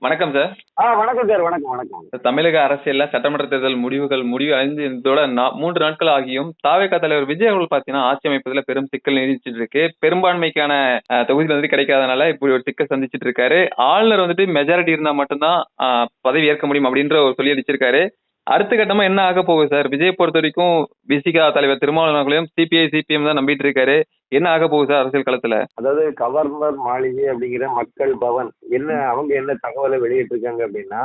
வணக்கம் சார். வணக்கம் சார். வணக்கம் வணக்கம். தமிழக அரசியல்ல சட்டமன்ற தேர்தல் முடிவு அடைந்து இதோட 3 நாட்கள் ஆகியும் தாவேகா தலைவர் விஜய் அவர்கள் பாத்தீங்கன்னா ஆட்சி அமைப்பதுல பெரும் சிக்கல் நீடிச்சிட்டு இருக்கு. பெரும்பான்மைக்கான தொகுதிகள் வந்து கிடைக்காதனால இப்படி ஒரு சிக்கல் சந்திச்சிட்டு இருக்காரு. ஆளுநர் வந்துட்டு மெஜாரிட்டி இருந்தா மட்டும்தான் பதவி ஏற்க முடியும் அப்படின்ற ஒரு சொல்லி அடிச்சிருக்காரு. அடுத்த கட்டமா என்ன ஆக போகுது சார்? விஜய் பொறுத்த வரைக்கும் விசிகா தலைவர் திருமாவளவர்களையும் சிபிஐ சிபிஎம் தான் நம்பிட்டு இருக்காரு. என்ன ஆக போகுது சார் அரசியல் களத்துல? அதாவது கவர்னர் மாளிகை அப்படிங்கிற மக்கள் பவன் அவங்க என்ன தகவலை வெளியிட்டிருக்காங்க அப்படின்னா,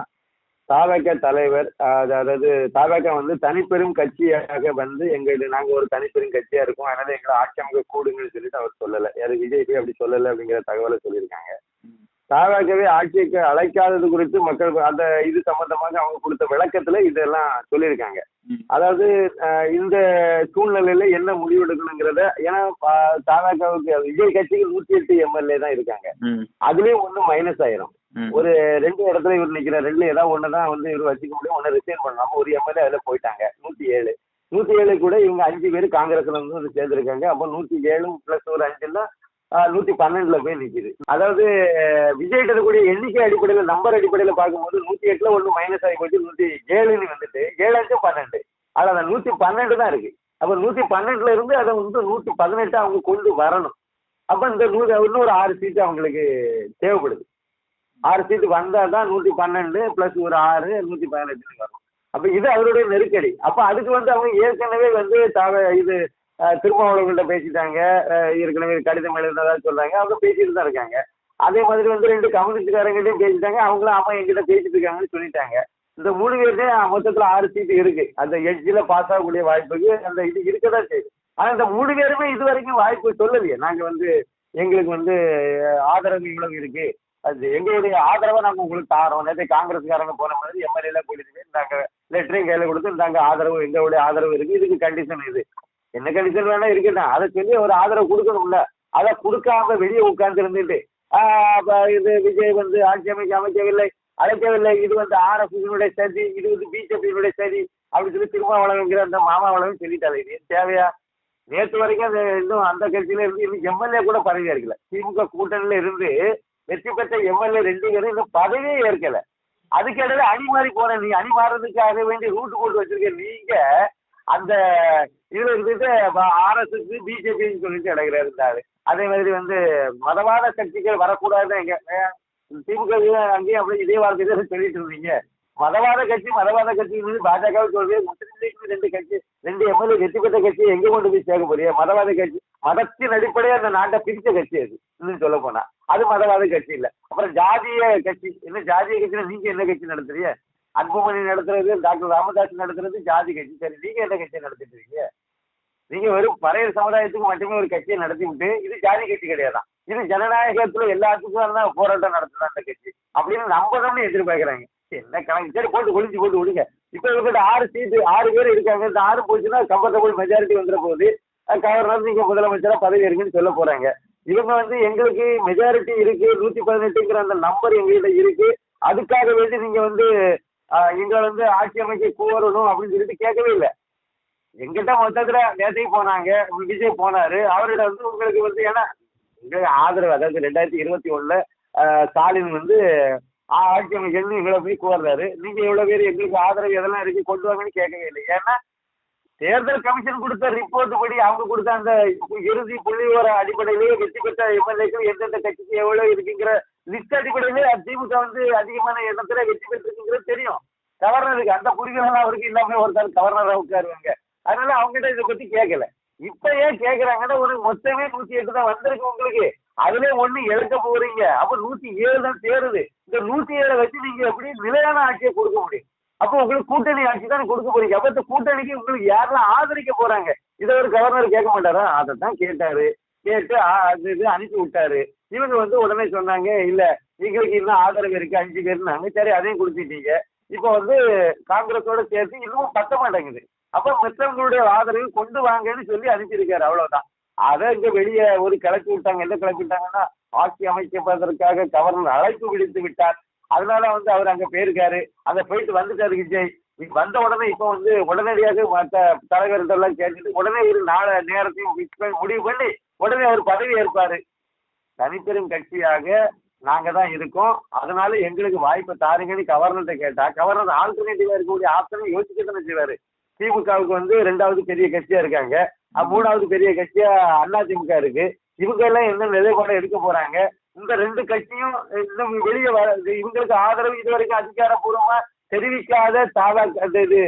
தாவேகா தலைவர் அதாவது தாவேகா வந்து தனிப்பெரும் கட்சியாக வந்து நாங்க ஒரு தனிப்பெரும் கட்சியா இருக்கோம், அதனால எங்களை ஆட்சி அமைக்க கூடுங்கன்னு சொல்லிட்டு அவர் சொல்லல. யாரு விஜய் போய் அப்படி சொல்லல அப்படிங்கிற தகவலை சொல்லியிருக்காங்க. தாவேகாவை ஆட்சிக்கு அழைக்காதது குறித்து மக்கள் அந்த இது சம்பந்தமாக அவங்க கொடுத்த விளக்கத்துல இதெல்லாம் சொல்லியிருக்காங்க. அதாவது இந்த சூழ்நிலையில என்ன முடிவு எடுக்கணுங்கிறத, ஏன்னா தாவேகாவுக்கு விஜய் கட்சிக்கு 108 எம்எல்ஏ தான் இருக்காங்க. அதுலயும் ஒண்ணு மைனஸ் ஆயிரும். ஒரு 2 இடத்துல இவர் நிக்கிற 2ல ஏதாவது ஒண்ணுதான் வந்து இவர் வச்சுக்க முடியும், ஒன்னு ரிசைன் பண்ணாம ஒரு எம்எல்ஏ அதுல போயிட்டாங்க. 107 கூட இவங்க 5 பேர் காங்கிரஸ்ல இருந்து சேர்ந்திருக்காங்க. அப்போ 107 பிளஸ் ஒரு 5ன்னா 112ல போய் நிக்குது. அதாவது விஜய் இருக்கக்கூடிய எண்ணிக்கை அடிப்படையில நம்பர் அடிப்படையில பார்க்கும்போது 108ல ஒண்ணு மைனஸ் ஆகி போச்சு, 107ன்னு வந்துட்டு 7 12 அதுல அந்த 112 தான் இருக்கு. அப்ப 112ல இருந்து அதை வந்து 118 அவங்க கொண்டு வரணும். அப்ப இந்த இன்னொரு 6 சீட்டு அவங்களுக்கு தேவைப்படுது. 6 சீட்டு வந்தா தான் 112 பிளஸ் ஒரு 6 118 வரும். அப்ப இது அவருடைய நெருக்கடி. அப்ப அதுக்கு வந்து அவங்க ஏற்கனவே வந்து இது திருமாவளவர்கள்ட்ட பேசிட்டாங்க, ஏற்கனவே கடிதம் எழுதினதா சொல்றாங்க, அவங்க பேசிட்டு தான் இருக்காங்க. அதே மாதிரி வந்து 2 கம்யூனிஸ்ட்காரங்கிட்டையும் பேசிட்டாங்க, அவங்களும் அம்மா எங்கிட்ட பேசிட்டு இருக்காங்கன்னு சொல்லிட்டாங்க. இந்த 3 பேருமே மொத்தத்துல 6 சீட்டு இருக்கு. அந்த எட்ஜில பாஸ் ஆகக்கூடிய வாய்ப்புக்கு அந்த இது இருக்கதான் செய்யுது. ஆனா இந்த 3 பேருமே இது வரைக்கும் வாய்ப்பு சொல்லலையே, நாங்க வந்து எங்களுக்கு வந்து ஆதரவு இவ்வளவு இருக்கு, அது எங்களுடைய ஆதரவை நாங்க உங்களுக்கு தாரோம். நேற்று காங்கிரஸ்காரங்க போன மாதிரி எம்எல்ஏ போயிட்டு நாங்க லெட்டரையும் கையில கொடுத்து நாங்க ஆதரவு எங்களுடைய ஆதரவு இருக்கு, இதுக்கு கண்டிஷன் இது என்ன கண்டிஷன் வேணா இருக்கட்டும், அதை சொல்லி ஒரு ஆதரவு கொடுக்கணும்ல. அதை கொடுக்காம வெளியே உட்கார்ந்து இருந்துட்டு இது விஜய் வந்து ஆட்சி அமைக்கவில்லை அழைக்கவில்லை, இது வந்து ஆர்எஸ்எஸ்னுடைய சதி, இது வந்து பிஜேபியினுடைய சதி அப்படின்னு சொல்லி திருமாவளவங்கிற அந்த மாமாவளவும் சொல்லிட்டாரு. இது தேவையா? நேற்று வரைக்கும் அந்த இன்னும் அந்த கட்சியில இருந்து இன்னும் எம்எல்ஏ கூட பதவி ஏற்கல. திமுக கூட்டணியில இருந்து வெற்றி பெற்ற எம்எல்ஏ 2 பேரும் இன்னும் பதவியே ஏற்கல. அதுக்கிடையில அணி மாறி போன நீ அணி மாறதுக்காக வேண்டி ரூட்டு போட்டு வச்சிருக்க நீங்க அந்த இதுல இருந்துட்டு ஆர்எஸ்எஸ் பிஜேபின்னு சொல்லிட்டு இருந்தாரு. அதே மாதிரி வந்து மதவாத கட்சிகள் வரக்கூடாதுன்னு எங்க திமுக அங்கேயும் அப்படி இதே வார்த்தையில சொல்லிட்டு இருந்தீங்க. மதவாத கட்சி பாஜக சொல்றது, முஸ்லீம் லீக் 2 கட்சி 2 எம்எல்ஏ வெற்றி பெற்ற கட்சி எங்க கொண்டு போய் சேர்க்க போறிய? மதவாத கட்சி மதத்தின் அடிப்படையே அந்த நாட்டை பிரிச்ச கட்சி அது. இன்னும் சொல்ல போனா அது மதவாத கட்சி இல்ல. அப்புறம் ஜாதிய கட்சி, என்ன ஜாதிய கட்சியில நீங்க என்ன கட்சி நடத்துறீங்க? அன்புமணி நடத்துறது, டாக்டர் ராமதாஸ் நடத்துறது ஜாதி கட்சி. சரி, நீங்க என்ன கட்சியை நடத்திட்டு இருக்கீங்க? நீங்க வெறும் பறையர் சமுதாயத்துக்கு மட்டுமே ஒரு கட்சியை நடத்தி விட்டு இது ஜாதி கட்சி கிடையாதான், இது ஜனநாயகத்துல எல்லாத்துக்கும் தான் போராட்டம் நடத்துதான் அந்த கட்சி அப்படின்னு நம்பணும்னு எதிர்பார்க்கிறாங்க. என்ன கணக்கு? சரி, போட்டு போட்டு விடுங்க. இப்ப இவர்கிட்ட 6 சீட்டு 6 பேர் இருக்காங்க. இந்த 6 போச்சுன்னா கம்ஃபர்டபுள் மெஜாரிட்டி வந்துட போகுது. கவர்னர் நீங்க முதலமைச்சரா பதவி இருக்குன்னு சொல்ல போறாங்க. இவங்க வந்து எங்களுக்கு மெஜாரிட்டி இருக்கு, 118ங்கிற அந்த நம்பர் எங்ககிட்ட இருக்கு, அதுக்காக வேண்டி நீங்க வந்து எங்களை வந்து ஆட்சி அமைக்க கோரணும் அப்படின்னு சொல்லிட்டு கேட்கவே இல்லை. எங்கிட்ட மொத்தத்துல நேற்றைக்கு போனாங்க, விஜய் போனாரு. அவர்கிட்ட வந்து உங்களுக்கு வந்து ஏன்னா ஆதரவு, அதாவது 2021ல ஸ்டாலின் வந்து ஆட்சி அமைக்கணும்னு இவ்வளவு போய் கோர்றாரு. நீங்க எவ்வளவு பேர் எங்களுக்கு ஆதரவு எதெல்லாம் இருக்கு கொண்டு வாங்கன்னு கேட்கவே இல்லை. ஏன்னா தேர்தல் கமிஷன் கொடுத்த ரிப்போர்ட் படி அவங்க கொடுத்த அந்த இறுதி புள்ளி விவர அடிப்படையிலேயே வெற்றி பெற்ற எம்எல்ஏக்கள் எந்தெந்த கட்சிக்கு எவ்வளவு இருக்குங்கிற லிஸ்ட் அடிப்படையிலே திமுக வந்து அதிகமான எண்ணத்துல வெற்றி பெற்றிருக்குங்கிறது தெரியும். கவர்னருக்கு அந்த புரிதல் அவருக்கு இல்லாம ஒருத்தர் கவர்னரா உட்காருவாங்க. அதனால அவங்ககிட்ட இதை பத்தி கேட்கல. இப்ப ஏன் கேட்கறாங்கன்னா, ஒரு மொத்தமே 108 தான் வந்திருக்கு உங்களுக்கு, அதுல ஒண்ணு இழக்க போறீங்க. அப்ப 107 தான் சேருது. இந்த 107 வச்சு நீங்க எப்படி நிலையான ஆட்சியை கொடுக்க முடியும்? அப்போ உங்களுக்கு கூட்டணி ஆட்சி தான் கொடுக்க போறீங்க. அப்ப இந்த கூட்டணிக்கு உங்களுக்கு யாரெல்லாம் ஆதரிக்க போறாங்க? இதை ஒரு கவர்னர் கேட்க மாட்டாரா? அதைத்தான் கேட்டாரு. கேட்டு இது அனுப்பி விட்டாரு. இவங்க வந்து உடனே சொன்னாங்க, இல்ல எங்களுக்கு இன்னும் ஆதரவு இருக்கு 5 பேர்னாங்க. சரி, அதையும் கொடுத்துட்டீங்க. இப்ப வந்து காங்கிரஸோட சேர்த்து இன்னும் பத்த மாட்டேங்குது. அப்ப மற்றவங்களுடைய ஆதரவு கொண்டு வாங்கன்னு சொல்லி அனுப்பியிருக்காரு. அவ்வளவுதான். அதை இங்க வெளியே ஒரு கிளப்பி விட்டாங்க. என்ன கிளப்பி விட்டாங்கன்னா, ஆட்சி அமைக்கப்பதற்காக கவர்னர் அழைப்பு விடுத்து விட்டார், அதனால வந்து அவர் அங்க போயிருக்காரு. அங்க போயிட்டு வந்துட்டாரு விஜய். வந்த உடனே இப்ப வந்து உடனடியாக மற்ற தலைவர்களெல்லாம் கேட்டுட்டு உடனே ஒரு நேரத்தையும் முடிவு பண்ணி உடனே அவர் பதவி ஏற்பாரு. தனிப்பெரும் கட்சியாக நாங்க தான் இருக்கோம், அதனால எங்களுக்கு வாய்ப்பை தாருங்கன்னு கவர்னர்கிட்ட கேட்டா, கவர்னர் ஆல்டர்னேட்டிவா இருக்கக்கூடிய ஆப்ஷனை யோசிக்க தானே செய்வாரு. திமுகவுக்கு வந்து 2வது பெரிய கட்சியா இருக்காங்க, 3வது பெரிய கட்சியா அதிமுக இருக்கு. இவங்க எல்லாம் என்ன நிலைப்பாடு எடுக்க போறாங்க? இந்த 2 கட்சியும் இன்னும் வெளியே வர, இவங்களுக்கு ஆதரவு இதுவரைக்கும் அதிகாரப்பூர்வமா தெரிவிக்காத இது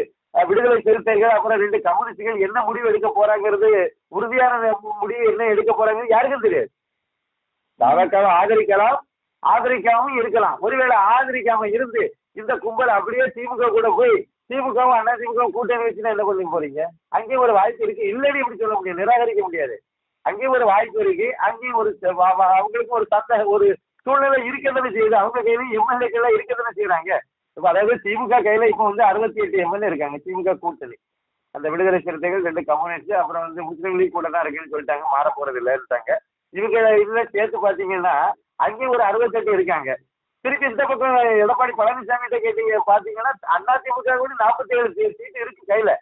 விடுதலை சிறுத்தைகள், அப்புறம் 2 கம்யூனிஸ்டுகள் என்ன முடிவு எடுக்க போறாங்கிறது, உறுதியான முடிவு என்ன எடுக்க போறாங்க யாருக்கும் தெரியாது. தாவக்காவை ஆதரிக்கலாம், ஆதரிக்காமவும் இருக்கலாம். ஒருவேளை ஆதரிக்காம இருந்து இந்த கும்பல் அப்படியே திமுக கூட போய் திமுகவும் அதிமுக கூட்டணி வச்சுன்னா என்ன பண்ணி போறீங்க? அங்கேயும் ஒரு வாய்ப்பு இருக்கு, இல்லைன்னு இப்படி சொல்ல முடியாது, நிராகரிக்க முடியாது. அங்கேயும் ஒரு வாய்ப்பு இருக்கு, அங்கேயும் ஒரு அவங்களுக்கும் ஒரு சூழ்நிலை இருக்கதானே செய்யுது. அவங்க கையிலும் எம்எல்ஏக்கள் இருக்கதானே செய்யறாங்க. இப்ப அதாவது திமுக கையில இப்ப வந்து 68 எம்எல்ஏ இருக்காங்க, திமுக கூட்டணி. அந்த விடுதலை சிறுத்தைகள், 2 கம்யூனிஸ்ட், அப்புறம் வந்து முஸ்லீம் லீக் கூட தான் இருக்குன்னு சொல்லிட்டாங்க, மாற போறது இல்லைன்னுட்டாங்க. இவங்க இதுல சேர்த்து பாத்தீங்கன்னா அங்கேயும் ஒரு 68 இருக்காங்க. திருப்பி இந்த பக்கம் எடப்பாடி பழனிசாமி கிட்ட கேட்டீங்க பாத்தீங்கன்னா அதிமுக கூட 47 சீட்டு இருக்கு கையில.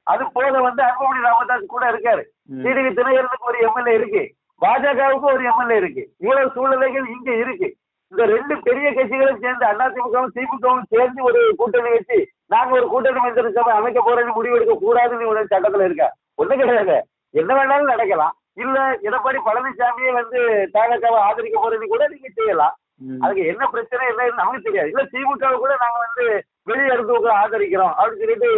அது போல வந்து அன்புமணி ராமதாஸ் கூட இருக்காரு. சீட்டுக்கு திணையர்களுக்கு ஒரு எம்எல்ஏ இருக்கு, பாஜகவுக்கு ஒரு எம்எல்ஏ இருக்கு. இவ்வளவு சூழ்நிலைகள் இங்க இருக்கு. இந்த 2 பெரிய கட்சிகளும் சேர்ந்து அதிமுகவும் திமுகவும் சேர்ந்து ஒரு கூட்டணி வச்சு நாங்க ஒரு கூட்டணி மந்திரி சபை அமைக்க போறேன்னு முடிவெடுக்க கூடாதுன்னு ஒரு சட்டத்துல இருக்கா? ஒண்ணு கிடையாது, என்ன வேணாலும் நடக்கலாம். இல்ல எடப்பாடி பழனிசாமியே வந்து தாவேக்காவை ஆதரிக்க போறேன்னு கூட நீங்க செய்யலாம். அதுக்கு என்ன பிரச்சனை என்ன நமக்கு தெரியாது. இல்ல திமுக கூட நாங்க வந்து வெளியே இருந்து ஆதரிக்கிறோம் அப்படின்னு சொல்லிட்டு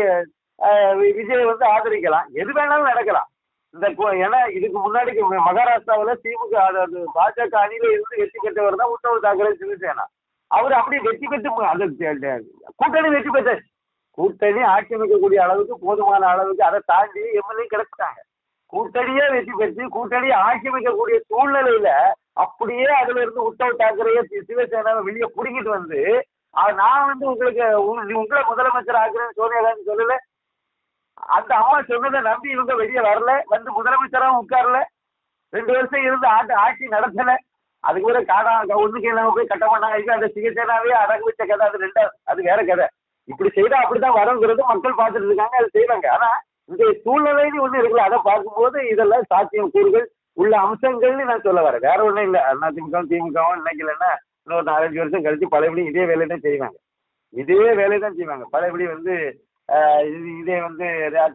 விஜய் வந்து ஆதரிக்கலாம். எது வேணாலும் நடக்கலாம். இந்த ஏன்னா இதுக்கு முன்னாடி மகாராஷ்டிராவில திமுக அதாவது பாஜக அணியில இருந்து வெற்றி பெற்றவர் தான் உத்தவ் தாக்கரே சிவசேனா. அவர் அப்படி வெற்றி பெற்று அந்த கூட்டணி வெற்றி பெற்ற கூட்டணி ஆட்சி அமைக்கக்கூடிய அளவுக்கு போதுமான அளவுக்கு அதை தாண்டி எம்எல்ஏ கிடைச்சிட்டாங்க. கூட்டணியே வெற்றி பெற்று கூட்டணியை ஆட்சி அமைக்கக்கூடிய சூழ்நிலையில அப்படியே அதுல இருந்து உத்தவ் தாக்கரே சிவசேனாவை வெளியே புடிங்கிட்டு வந்து நான் வந்து உங்களுக்கு உங்களை முதலமைச்சர் ஆக்குறேன்னு சோனியா காந்தி சொல்லல. அந்த அம்மா சொன்னதை நம்பி இவங்க வெளியே வரல, வந்து முதலமைச்சராகவும் உட்காரல, 2 வருஷம் இருந்து ஆட்சி நடத்தல. அதுக்கு கூட ஒண்ணுக்கு இல்லாம போய் கட்ட மாட்டாங்க. அந்த சிவசேனாவே அடகு வச்ச கதை, அது வேற கதை. இப்படி செய்தா அப்படிதான் வருங்கிறது மக்கள் பார்த்துட்டு இருக்காங்க, அது செய்வாங்க. ஆனா இந்த சூழ்நிலைன்னு ஒண்ணு இருக்குல்ல, அதை பார்க்கும்போது இதெல்லாம் சாத்தியம் கூறுகள் உள்ள அம்சங்கள்னு நான் சொல்ல வரேன், வேற ஒண்ணும் இல்லை. அதிமுகவும் திமுகவும் நினைக்கலன்னா இன்னொரு 4-5 வருஷம் கழிச்சு பழையபடி இதே வேலையை தான் செய்வாங்க, பழையபடி வந்து இதே வந்து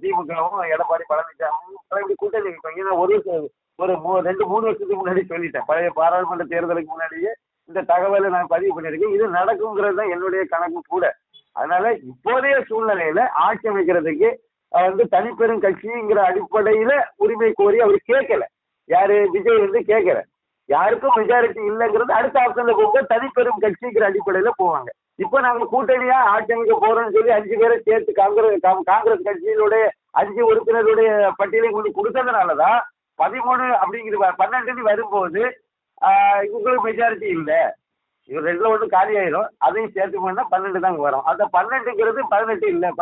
திமுகவும் எடப்பாடி பழனிசாமி பழையபடி கூட்டணி வைப்பாங்க. ஏன்னா ஒரு 2-3 வருஷத்துக்கு முன்னாடி சொல்லிட்டேன், பழைய பாராளுமன்ற தேர்தலுக்கு முன்னாடியே இந்த தகவலை நான் பதிவு பண்ணியிருக்கேன். இது நடக்குங்கிறது தான் என்னுடைய கணக்கு கூட. அதனால இப்போதைய சூழ்நிலையில ஆட்சி அமைக்கிறதுக்கு வந்து தனிப்பெரும் கட்சிங்கிற அடிப்படையில உரிமை கோரி அவர் கேட்கல. யாரு? விஜய் வந்து கேட்கல. யாருக்கும் மெஜாரிட்டி இல்லைங்கிறது அடுத்த ஆப்ஷன்ல போகும்போது தனிப்பெரும் கட்சிங்கிற அடிப்படையில போவாங்க. இப்ப நாங்க கூட்டணியா ஆட்சி அமைக்க போறோம்னு சொல்லி 5 பேரை சேர்த்து காங்கிரஸ் கட்சியினுடைய 5 உறுப்பினருடைய பட்டியலை கொண்டு கொடுத்ததுனாலதான் 13 அப்படிங்கிற 12 வரும்போது இவங்களுக்கு மெஜாரிட்டி இல்லை. இவர் 2ல 1 காலி ஆயிரும், அதையும் சேர்த்து போனா 12 தாங்க வரும். அந்த 12ங்கிறது 18 இல்ல,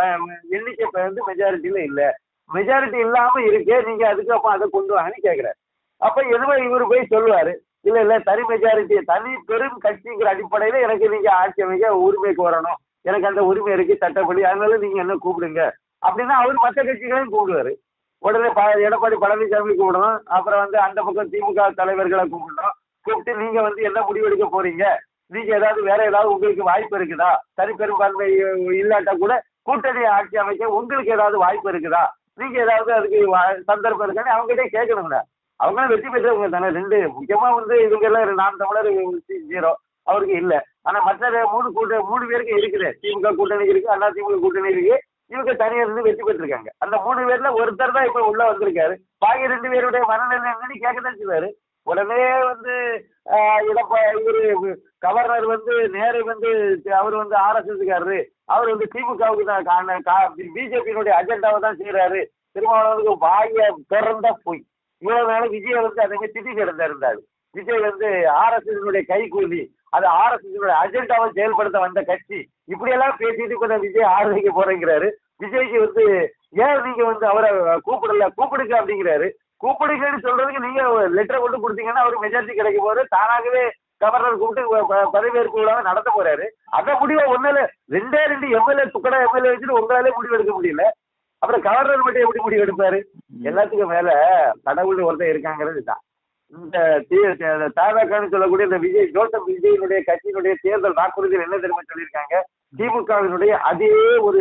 எண்ணிக்கை வந்து மெஜாரிட்டியில இல்ல. மெஜாரிட்டி இல்லாம இருக்கே, நீங்க அதுக்கப்புறம் அதை கொண்டு வாங்கன்னு கேட்கிறாரு. அப்ப எதுவும் இவரு போய் சொல்லுவாரு, இல்ல தனி மெஜாரிட்டி தனி பெரும் கட்சிங்கிற அடிப்படையில எனக்கு நீங்க ஆட்சி அமைக்க உரிமைக்கு வரணும், எனக்கு அந்த உரிமை இருக்கு சட்டப்படி, அதனால நீங்க என்ன கூப்பிடுங்க அப்படின்னா அவர் மற்ற கட்சிகளையும் கூப்பிடுவாரு. உடனே எடப்பாடி பழனிசாமி கூப்பிடணும், அப்புறம் வந்து அந்த பக்கம் திமுக தலைவர்களை கூப்பிடணும். கூப்பிட்டு நீங்க வந்து என்ன முடிவெடுக்க போறீங்க, நீங்க ஏதாவது வேற ஏதாவது உங்களுக்கு வாய்ப்பு இருக்குதா, தனி பெரும்பான்மை இல்லாட்டா கூட கூட்டணி ஆட்சி அமைக்க உங்களுக்கு ஏதாவது வாய்ப்பு இருக்குதா, நீங்க ஏதாவது அதுக்கு சந்தர்ப்பம் இருக்கான்னு அவங்ககிட்ட கேட்கணும்ல. அவங்களும் வெற்றி பெற்றவங்க தானே. 2 முக்கியமா வந்து இவங்க எல்லாம் நாம் தமிழர் 0 அவருக்கு இல்ல. ஆனா மற்ற 3 பேருக்கு இருக்குது. திமுக கூட்டணி இருக்கு, அதிமுக கூட்டணி இருக்கு, இவங்க தனியா இருந்து வெற்றி பெற்றிருக்காங்க. அந்த 3 பேர்ல ஒருத்தர் தான் இப்ப உள்ள வந்திருக்காரு. பாக்கி 2 பேருடைய மனநிலை என்னன்னு கேட்கதான் செய்வாரு. உடனே வந்து இவரு கவர்னர் வந்து நேரு வந்து அவர் வந்து RSSக்காரரு, அவர் வந்து திமுகவுக்கு தான் பிஜேபியினுடைய அஜெண்டாவை தான் செய்யறாரு. திருமாவளவனுக்கு வாய திறந்தா போய் இவ்வளவு நாளும் விஜய் வந்து அதை திட்டி கிடந்தாரு. விஜய் வந்து RSS கைகூலி, அது RSS அஜெண்டாவை செயல்படுத்த வந்த கட்சி, இப்படி எல்லாம் பேசிட்டு இப்ப விஜய் ஆதரிக்க போறேங்கிறாரு. விஜய்க்கு வந்து ஏன் நீங்க வந்து அவரை கூப்பிடுங்க அப்படிங்கிறாரு. கூப்பிடுங்கன்னு சொல்றதுக்கு நீங்க லெட்டரை கொண்டு கொடுத்தீங்கன்னா அவருக்கு மெஜாரிட்டி கிடைக்க போது தானாகவே கவர்னர் கூப்பிட்டு பதவியேற்பு விழாவை நடத்த போறாரு. அந்த முடிவை ஒன்னால 2 எம்எல்ஏ துக்கடா எம்எல்ஏ வச்சுட்டு உங்களாலே முடிவு எடுக்க முடியல, அப்புறம் கவர்னர் மட்டும் எப்படி முடிவு எடுப்பாரு? எல்லாத்துக்கும் மேல கடவுள் ஒருத்தர் இருக்காங்கிறது தான். இந்த தாவேக்கான்னு சொல்லக்கூடிய இந்த ஜோசப் விஜயினுடைய கட்சியினுடைய தேர்தல் வாக்குறுதியில் என்ன தெரியுமா சொல்லியிருக்காங்க? திமுகவினுடைய அதே ஒரு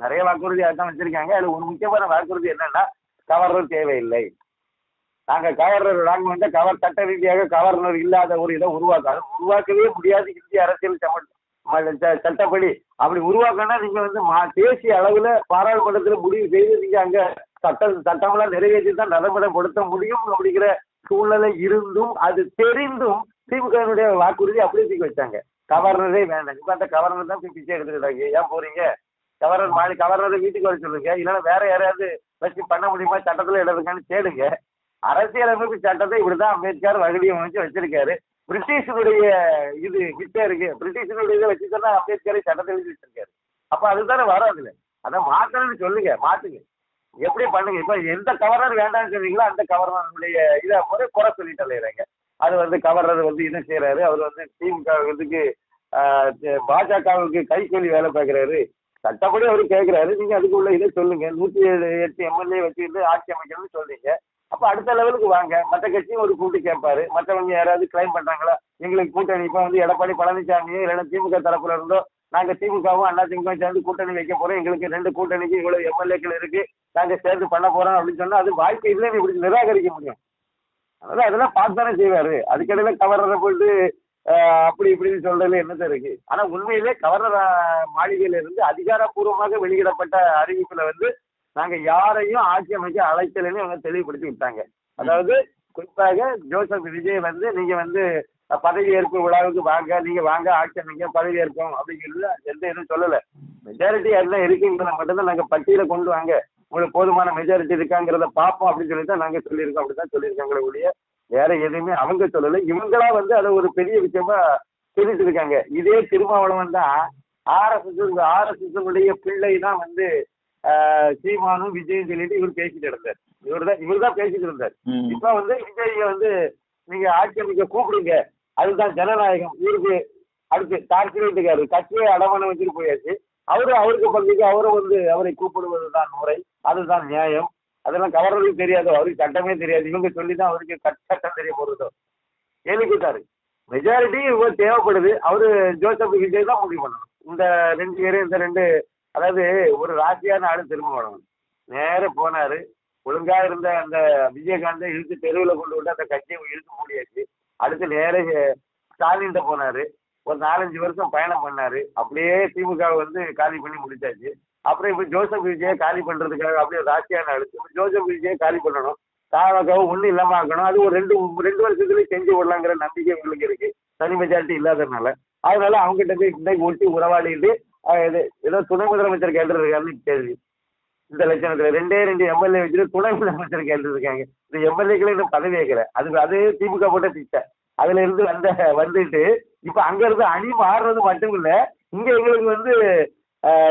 நிறைய வாக்குறுதி அதான் வச்சிருக்காங்க. அதுல ஒரு முக்கியமான வாக்குறுதி என்னன்னா, கவர்னர் தேவையில்லை. நாங்க கவர் சட்ட ரீதியாக கவர்னர் இல்லாத ஒரு இதை உருவாக்கவே முடியாது. இந்திய அரசியல் சட்டப்படி அப்படி உருவாக்கணும்னா நீங்க வந்து தேசிய அளவுல பாராளுமன்றத்துல முடிவு செய்து நீங்க அங்க சட்டமெல்லாம் நிறைவேற்றி தான் நடைமுறைப்படுத்த முடியும் அப்படிங்கிற சூழ்நிலை இருந்தும் அது தெரிந்தும் திமுகவினுடைய வாக்குறுதி அப்படியே தூக்கி வச்சாங்க. கவர்னரே வேண்டாம். இப்ப அந்த கவர்னர் தான் பிச்சை எடுத்துக்கிட்டாங்க. ஏன் போறீங்க? கவர்னரை வீட்டுக்கு வர சொல்லுங்க, இல்லைன்னா வேற யாரையாவது வச்சு பண்ண முடியுமா, சட்டத்துல இடதுக்கான்னு தேடுங்க. அரசியலமைப்பு சட்டத்தை இப்படிதான் அம்பேத்கர் வகுதியமைச்சு வச்சிருக்காரு. பிரிட்டிஷனுடைய இது கிட்ட இருக்கு. பிரிட்டிஷனுடைய இதை வச்சுதான் அம்பேத்கரை சட்டத்தை எழுதி வச்சிருக்காரு. அப்ப அதுதானே வராதுல. அதை மாத்தணும்னு சொல்லுங்க, மாத்துங்க. எப்படி பண்ணுங்க? இப்ப எந்த கவர்னர் வேண்டாம்னு சொன்னீங்களோ அந்த கவர்னருடைய இதை குறை சொல்லிட்டு அலையிறாங்க. அது வந்து கவர்னர் வந்து என்ன செய்யறாரு, அவர் வந்து திமுக இதுக்கு பாஜகவுக்கு கைக்கூலி வேலை பார்க்கிறாரு. சட்டப்படி அவரு கேட்கிறாரு, நீங்க அதுக்கு உள்ள இதை சொல்லுங்க. 108 எம்எல்ஏ வச்சுக்கிட்டு ஆட்சி அமைக்கணும்னு சொல்றீங்க. அப்ப அடுத்த லெவலுக்கு வாங்க. மற்ற கட்சியும் ஒரு கூட்டு கேட்பாரு. மற்றவங்க யாராவது கிளைம் பண்றாங்களா எங்களுக்கு கூட்டணி? இப்ப வந்து எடப்பாடி பழனிசாமியோ இல்லைன்னா திமுக தரப்புல இருந்தோ நாங்க திமுகவும் அண்ணா திமுக சேர்ந்து கூட்டணி வைக்க போறோம், எங்களுக்கு 2 கூட்டணிக்கு இவ்வளவு எம்எல்ஏக்கள் இருக்கு, நாங்க சேர்ந்து பண்ண போறோம் அப்படின்னு சொன்னா அது வாய்ப்பு இல்லைன்னு இப்படி நிராகரிக்க முடியும். அதனால அதெல்லாம் பார்த்து தானே செய்வாரு. அதுக்கிடையில கவர்னரை போயிட்டு அப்படி இப்படின்னு சொல்றதுல என்னதான் இருக்கு? ஆனா உண்மையிலே கவர்னர் மாளிகையில இருந்து அதிகாரப்பூர்வமாக வெளியிடப்பட்ட அறிவிப்புல வந்து நாங்க யாரையும் ஆட்சி அமைக்க அழைக்கலன்னு அவங்க தெளிவுபடுத்தி விட்டாங்க. அதாவது குறிப்பாக ஜோசப் விஜய் வந்து நீங்க வந்து பதவியேற்பு விழாவுக்கு வாங்க, நீங்க வாங்க ஆட்சி அமைக்க பதவி ஏற்போம் அப்படிங்கிறது எந்த எதுவும் சொல்லல. மெஜாரிட்டி என்ன இருக்குங்கிறத மட்டும்தான் நாங்க பட்டியலை கொண்டு வாங்க, உங்களுக்கு போதுமான மெஜாரிட்டி இருக்காங்கிறத பார்ப்போம் அப்படின்னு சொல்லி தான் நாங்க சொல்லியிருக்கோம். அப்படிதான் சொல்லியிருக்காங்களே ஒழிய வேற எதுவுமே அவங்க சொல்லலை. இவங்களா வந்து அதை ஒரு பெரிய விஷயமா சொல்லிட்டு இருக்காங்க. இதே திருமாவளவன் தான் ஆர்எஸ்எஸ் பிள்ளை தான் வந்து சீமானும் விஜயும் சொல்லிட்டு இவர் பேசிட்டு இருந்தார். இவர் தான் பேசிட்டு இருந்தார். இப்ப வந்து விஜய வந்து நீங்க ஆட்சி அமைக்க கூப்பிடுங்க, அதுதான் ஜனநாயகம். இவருக்கு அடுத்து தார்கிருக்காரு கட்சியை அடமான வச்சுட்டு போயாச்சு. அவருக்கு பங்குக்கு அவரை கூப்பிடுவதுதான் முறை, அதுதான் நியாயம். அதெல்லாம் கவர்னருக்கு தெரியாதோ, அவருக்கு சட்டமே தெரியாது. இவங்க சொல்லிதான் அவருக்கு சட்டம் தெரிய போறதோ. எழுதிட்டாரு. மெஜாரிட்டி இவர் தேவைப்படுது. அவரு ஜோசப் விஜய் தான் முடிவு பண்ணணும். இந்த 2 பேரும் இந்த 2 அதாவது ஒரு ராசியான ஆளு திருமாவளவன் நேர போனாரு. ஒழுங்கா இருந்த அந்த விஜயகாந்தை இழுத்து தெருவில் கொண்டு விட்டு அந்த கட்சியை இழுத்து மூடியாச்சு. அடுத்து நேர ஸ்டாலின் போனாரு. ஒரு 4-5 வருஷம் பயணம் பண்ணாரு. அப்படியே திமுக வந்து காலி பண்ணி முடிச்சாச்சு. அப்புறம் இப்ப ஜோசப் விஜயை காலி பண்றதுக்காக அப்படியே ராசியான ஆளு ஜோசப் விஜயை காலி பண்ணணும், தாவகவும் ஒண்ணு இல்லாம ஆக்கணும். அது ஒரு 2 வருஷத்துலயும் செஞ்சு விடலாங்கிற நம்பிக்கை இவங்களுக்கு இருக்கு, தனி மெஜாரிட்டி இல்லாததுனால. அதனால அவங்ககிட்ட போய் இன்னைக்கு ஒட்டி உறவாடிட்டு ஏதோ துணை முதலமைச்சர் கேட்டுருக்காருன்னு கேள்வி. இந்த லட்சணத்துல 2 எம்எல்ஏ வச்சுட்டு துணை முதலமைச்சர் கேட்டுருக்காங்க. இந்த எம்எல்ஏக்களை இன்னும் பதவி வைக்கல. அது திமுக போட்ட திட்டம். அதுல இருந்து வந்துட்டு இப்ப அங்க இருந்து அணி மாறுறது மட்டும் இல்ல, இங்க எங்களுக்கு வந்து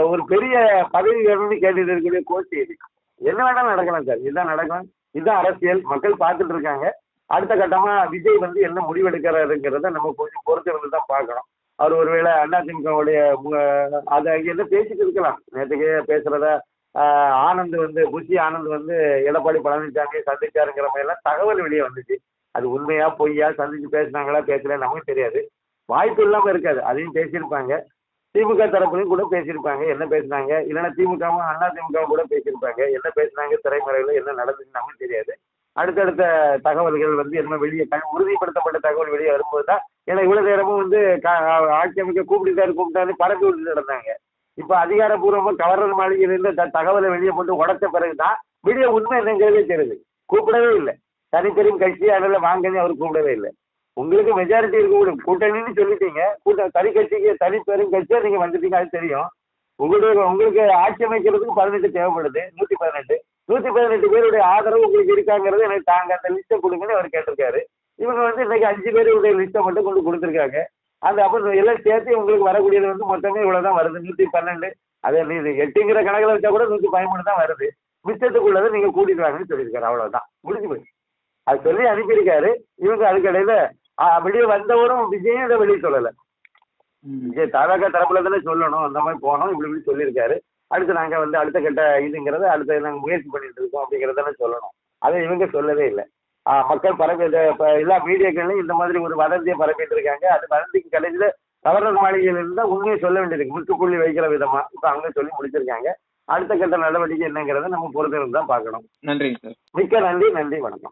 ஒரு பெரிய பதவி வேணும்னு கேட்டுட்டு இருக்கக்கூடிய கோஷ்டி இது. என்ன வேணாலும் நடக்கலாம் சார், இதுதான் நடக்கும். இதுதான் அரசியல். மக்கள் பார்த்துட்டு இருக்காங்க. அடுத்த கட்டமா விஜய் வந்து என்ன முடிவெடுக்கிறாருங்கிறத நம்ம கொஞ்சம் பொறுத்து இருந்து தான் பார்க்கணும். அவர் ஒருவேளை அதிமுகவுடைய அதை என்ன பேசிட்டு இருக்கலாம். நேற்றுக்கே பேசுறத ஆனந்த் வந்து புஷி ஆனந்த் வந்து எடப்பாடி பழனிசாமியை சந்திச்சாருங்கிற மாதிரி எல்லாம் தகவல் வெளியே வந்துச்சு. அது உண்மையா பொய்யா, சந்திச்சு பேசினாங்களா பேசல நமக்கு தெரியாது. வாய்ப்பு இல்லாம இருக்காது. அதையும் பேசியிருப்பாங்க. திமுக தரப்புலையும் கூட பேசியிருப்பாங்க. என்ன பேசினாங்க, இல்லைன்னா திமுகவும் அதிமுகவும் கூட பேசியிருப்பாங்க. என்ன பேசினாங்க, திரைமறைவில் என்ன நடந்துச்சுன்னு நமக்கு தெரியாது. அடுத்தடுத்த தகவல்கள் வந்து என்ன வெளியே உறுதிப்படுத்தப்பட்ட தகவல் வெளியே வரும்போது தான். ஏன்னா இவ்வளவு நேரமும் வந்து ஆட்சி அமைக்க கூப்பிட்டாரு பரப்பி விட்டு நடந்தாங்க. இப்ப அதிகாரப்பூர்வமா கவர்னர் மாளிகையிலிருந்து தகவலை வெளியே போட்டு உடைச்ச பிறகுதான் வெளியே உண்மை என்னங்கிறதே தெரியுது. கூப்பிடவே இல்லை. தனிப்பெரும் கட்சி அதனால வாங்கன்னு அவர் கூப்பிடவே இல்லை. உங்களுக்கு மெஜாரிட்டி இருக்க கூட்டணின்னு சொல்லிட்டீங்க. தனி கட்சிக்கு தனிப்பெரும் கட்சியா நீங்க வந்துட்டீங்க, அது தெரியும். உங்களுக்கு ஆட்சி அமைக்கிறதுக்கு 18 தேவைப்படுது. 118 பேருடைய ஆதரவு உங்களுக்கு இருக்காங்கிறது எனக்கு தாங்க அந்த லிஸ்ட்டை கொடுங்கன்னு அவர் கேட்டிருக்காரு. இவங்க வந்து இன்னைக்கு 5 பேருடைய லிஸ்ட்டை மட்டும் கொண்டு கொடுத்துருக்காங்க. அந்த அப்புறம் எல்லாம் சேர்த்து உங்களுக்கு வரக்கூடியது வந்து மொத்தமே இவ்வளவுதான் வருது, 112. அதே நீ 8ங்கிற கணக்கில் வச்சா கூட 113 தான் வருது. மிச்சத்துக்குள்ளதை நீங்க கூட்டிட்டு வாங்கன்னு சொல்லியிருக்காரு. அவ்வளவுதான், முடிஞ்சு போய் அது சொல்லி அனுப்பியிருக்காரு. இவங்க அதுக்கடையில வெளியே வந்தவரும் விஜயும் இதை வெளியே சொல்லலை. விஜய் தாராக தரப்புல தானே சொல்லணும், அந்த மாதிரி போனோம் இப்படி சொல்லியிருக்காரு. அடுத்து நாங்க வந்து அடுத்த கட்ட இதுங்கிறத அடுத்த நாங்கள் முயற்சி பண்ணிட்டு இருக்கோம் அப்படிங்கிறதானே சொல்லணும். அதை இவங்க சொல்லவே இல்லை. மக்கள் பரப்பி எல்லா மீடியாக்கள்லையும் இந்த மாதிரி ஒரு வதந்தியை பரப்பிட்டு இருக்காங்க. அது வதந்திக்கு கடைசியில கவர்னர் மாளிகையில் இருந்தால் உண்மையை சொல்ல வேண்டியது முற்றுப்புள்ளி வைக்கிற விதமா இப்ப அவங்க சொல்லி முடிச்சிருக்காங்க. அடுத்த கட்ட நடவடிக்கை என்னங்கிறத நம்ம பொறுத்திருந்து தான் பார்க்கணும். நன்றிங்க சார். மிக்க நன்றி, நன்றி, வணக்கம்.